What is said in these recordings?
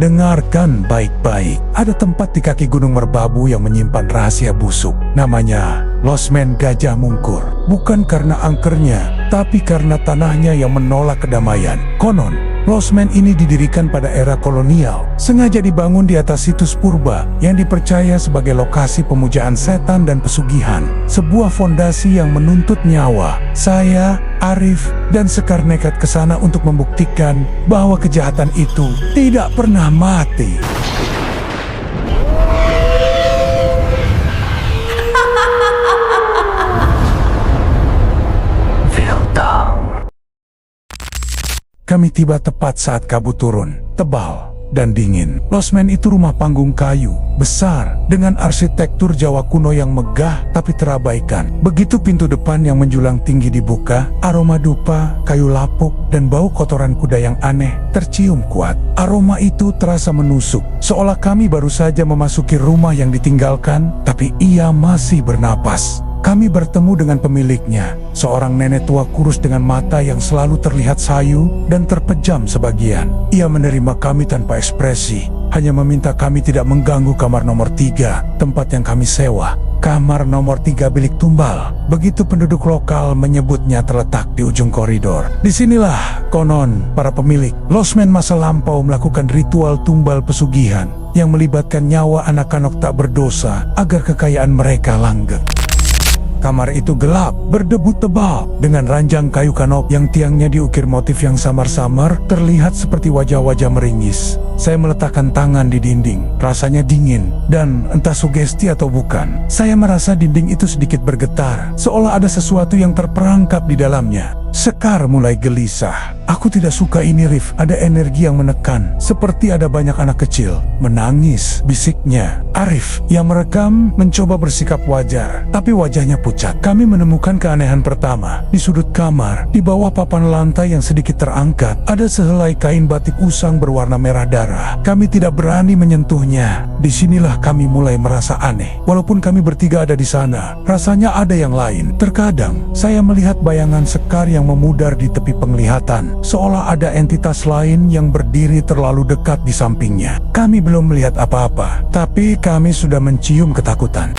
Dengarkan baik-baik. Ada tempat di kaki Gunung Merbabu yang menyimpan rahasia busuk. Namanya Losmen Gajah Mungkur. Bukan karena angkernya, tapi karena tanahnya yang menolak kedamaian. Konon, Losmen ini didirikan pada era kolonial, sengaja dibangun di atas situs purba yang dipercaya sebagai lokasi pemujaan setan dan pesugihan. Sebuah fondasi yang menuntut nyawa. Saya, Arif, dan Sekar nekat ke sana untuk membuktikan bahwa kejahatan itu tidak pernah mati. Kami tiba tepat saat kabut turun, tebal dan dingin. Losmen itu rumah panggung kayu, besar, dengan arsitektur Jawa kuno yang megah tapi terabaikan. Begitu pintu depan yang menjulang tinggi dibuka, aroma dupa, kayu lapuk, dan bau kotoran kuda yang aneh tercium kuat. Aroma itu terasa menusuk, seolah kami baru saja memasuki rumah yang ditinggalkan, tapi ia masih bernapas. Kami bertemu dengan pemiliknya, seorang nenek tua kurus dengan mata yang selalu terlihat sayu dan terpejam sebagian. Ia menerima kami tanpa ekspresi, hanya meminta kami tidak mengganggu kamar nomor 3, tempat yang kami sewa. Kamar nomor 3 bilik tumbal, begitu penduduk lokal menyebutnya, terletak di ujung koridor. Disinilah, konon, para pemilik Losmen masa lampau melakukan ritual tumbal pesugihan yang melibatkan nyawa anak-anak tak berdosa agar kekayaan mereka langgeng. Kamar itu gelap, berdebu tebal, dengan ranjang kayu kanop yang tiangnya diukir motif yang samar-samar, terlihat seperti wajah-wajah meringis. Saya meletakkan tangan di dinding, rasanya dingin, dan entah sugesti atau bukan, saya merasa dinding itu sedikit bergetar, seolah ada sesuatu yang terperangkap di dalamnya. Sekar mulai gelisah. Aku tidak suka ini, Rif. Ada energi yang menekan, seperti ada banyak anak kecil menangis, bisiknya. Arif yang merekam mencoba bersikap wajar, tapi wajahnya pucat. Kami menemukan keanehan pertama. Di sudut kamar, di bawah papan lantai yang sedikit terangkat, ada sehelai kain batik usang berwarna merah darah. Kami tidak berani menyentuhnya. Disinilah kami mulai merasa aneh. Walaupun kami bertiga ada di sana, rasanya ada yang lain. Terkadang, saya melihat bayangan Sekar yang memudar di tepi penglihatan, seolah ada entitas lain yang berdiri terlalu dekat di sampingnya. Kami belum melihat apa-apa, tapi kami sudah mencium ketakutan.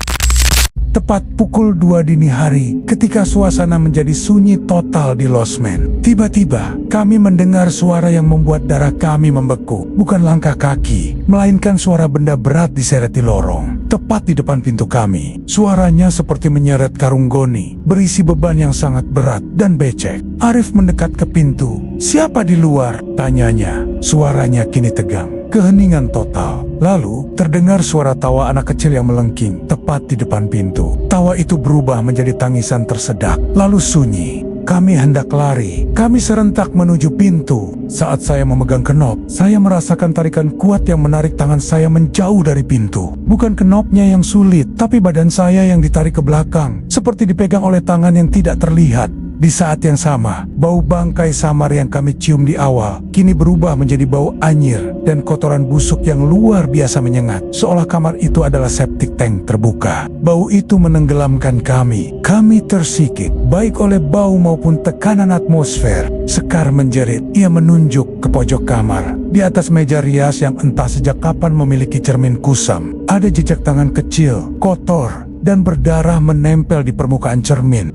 Tepat pukul 2 dini hari, ketika suasana menjadi sunyi total di Losmen, tiba-tiba kami mendengar suara yang membuat darah kami membeku. Bukan langkah kaki, melainkan suara benda berat diseret di lorong, tepat di depan pintu kami. Suaranya seperti menyeret karung goni, berisi beban yang sangat berat dan becek. Arif mendekat ke pintu. "Siapa di luar?" tanyanya. Suaranya kini tegang. Keheningan total. Lalu, terdengar suara tawa anak kecil yang melengking tepat di depan pintu. Tawa itu berubah menjadi tangisan tersedak, lalu sunyi. Kami hendak lari. Kami serentak menuju pintu. Saat saya memegang kenop, saya merasakan tarikan kuat yang menarik tangan saya menjauh dari pintu. Bukan kenopnya yang sulit, tapi badan saya yang ditarik ke belakang, seperti dipegang oleh tangan yang tidak terlihat. Di saat yang sama, bau bangkai samar yang kami cium di awal kini berubah menjadi bau anyir dan kotoran busuk yang luar biasa menyengat, seolah kamar itu adalah septic tank terbuka. Bau itu menenggelamkan kami. Kami tersikik, baik oleh bau maupun tekanan atmosfer. Sekar menjerit. Ia menunjuk ke pojok kamar. Di atas meja rias yang entah sejak kapan memiliki cermin kusam, ada jejak tangan kecil, kotor, dan berdarah menempel di permukaan cermin.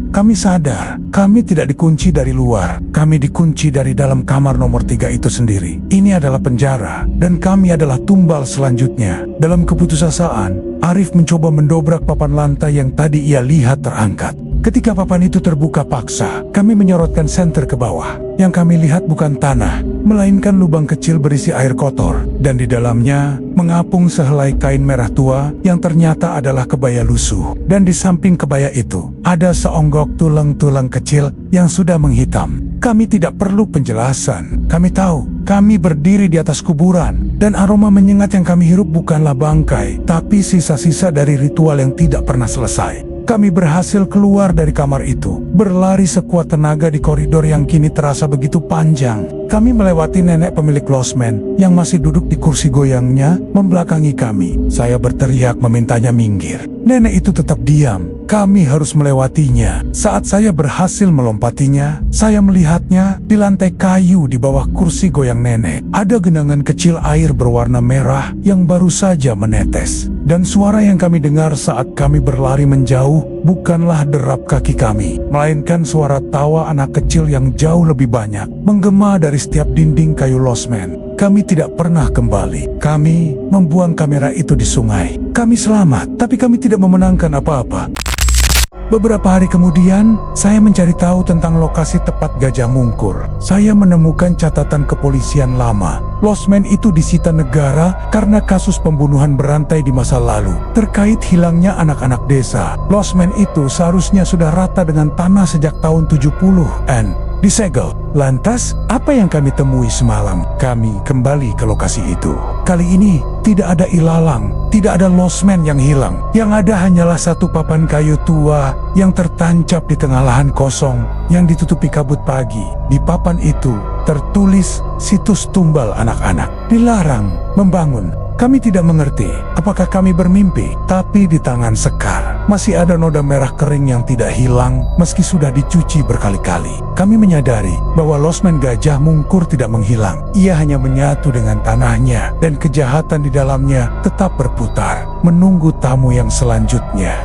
Kami sadar, kami tidak dikunci dari luar. Kami dikunci dari dalam kamar nomor 3 itu sendiri. Ini adalah penjara, dan kami adalah tumbal selanjutnya. Dalam keputusasaan, Arif mencoba mendobrak papan lantai yang tadi ia lihat terangkat. Ketika papan itu terbuka paksa, kami menyorotkan senter ke bawah. Yang kami lihat bukan tanah, melainkan lubang kecil berisi air kotor, dan di dalamnya mengapung sehelai kain merah tua yang ternyata adalah kebaya lusuh. Dan di samping kebaya itu, ada seonggok tulang-tulang kecil yang sudah menghitam. Kami tidak perlu penjelasan. Kami tahu, kami berdiri di atas kuburan, dan aroma menyengat yang kami hirup bukanlah bangkai, tapi sisa-sisa dari ritual yang tidak pernah selesai. Kami berhasil keluar dari kamar itu, berlari sekuat tenaga di koridor yang kini terasa begitu panjang. Kami melewati nenek pemilik Losmen yang masih duduk di kursi goyangnya membelakangi kami. Saya berteriak memintanya minggir. Nenek itu tetap diam, Kami harus melewatinya. Saat saya berhasil melompatinya, saya melihatnya di lantai kayu di bawah kursi goyang nenek. Ada genangan kecil air berwarna merah yang baru saja menetes. Dan suara yang kami dengar saat kami berlari menjauh bukanlah derap kaki kami, melainkan suara tawa anak kecil yang jauh lebih banyak, menggema dari setiap dinding kayu losmen. Kami tidak pernah kembali. Kami membuang kamera itu di sungai. Kami selamat, tapi kami tidak memenangkan apa-apa. Beberapa hari kemudian, saya mencari tahu tentang lokasi tepat Gajah Mungkur. Saya menemukan catatan kepolisian lama. Losmen itu disita negara karena kasus pembunuhan berantai di masa lalu. Terkait hilangnya anak-anak desa, losmen itu seharusnya sudah rata dengan tanah sejak tahun 70-an. Disegel. Lantas, apa yang kami temui semalam? Kami kembali ke lokasi itu. Kali ini, tidak ada ilalang, tidak ada losmen yang hilang. Yang ada hanyalah satu papan kayu tua yang tertancap di tengah lahan kosong yang ditutupi kabut pagi. Di papan itu, tertulis situs tumbal anak-anak. Dilarang membangun. Kami tidak mengerti apakah kami bermimpi, tapi di tangan Sekar masih ada noda merah kering yang tidak hilang meski sudah dicuci berkali-kali. Kami menyadari bahwa losmen Gajah Mungkur tidak menghilang. Ia hanya menyatu dengan tanahnya dan kejahatan di dalamnya tetap berputar, menunggu tamu yang selanjutnya.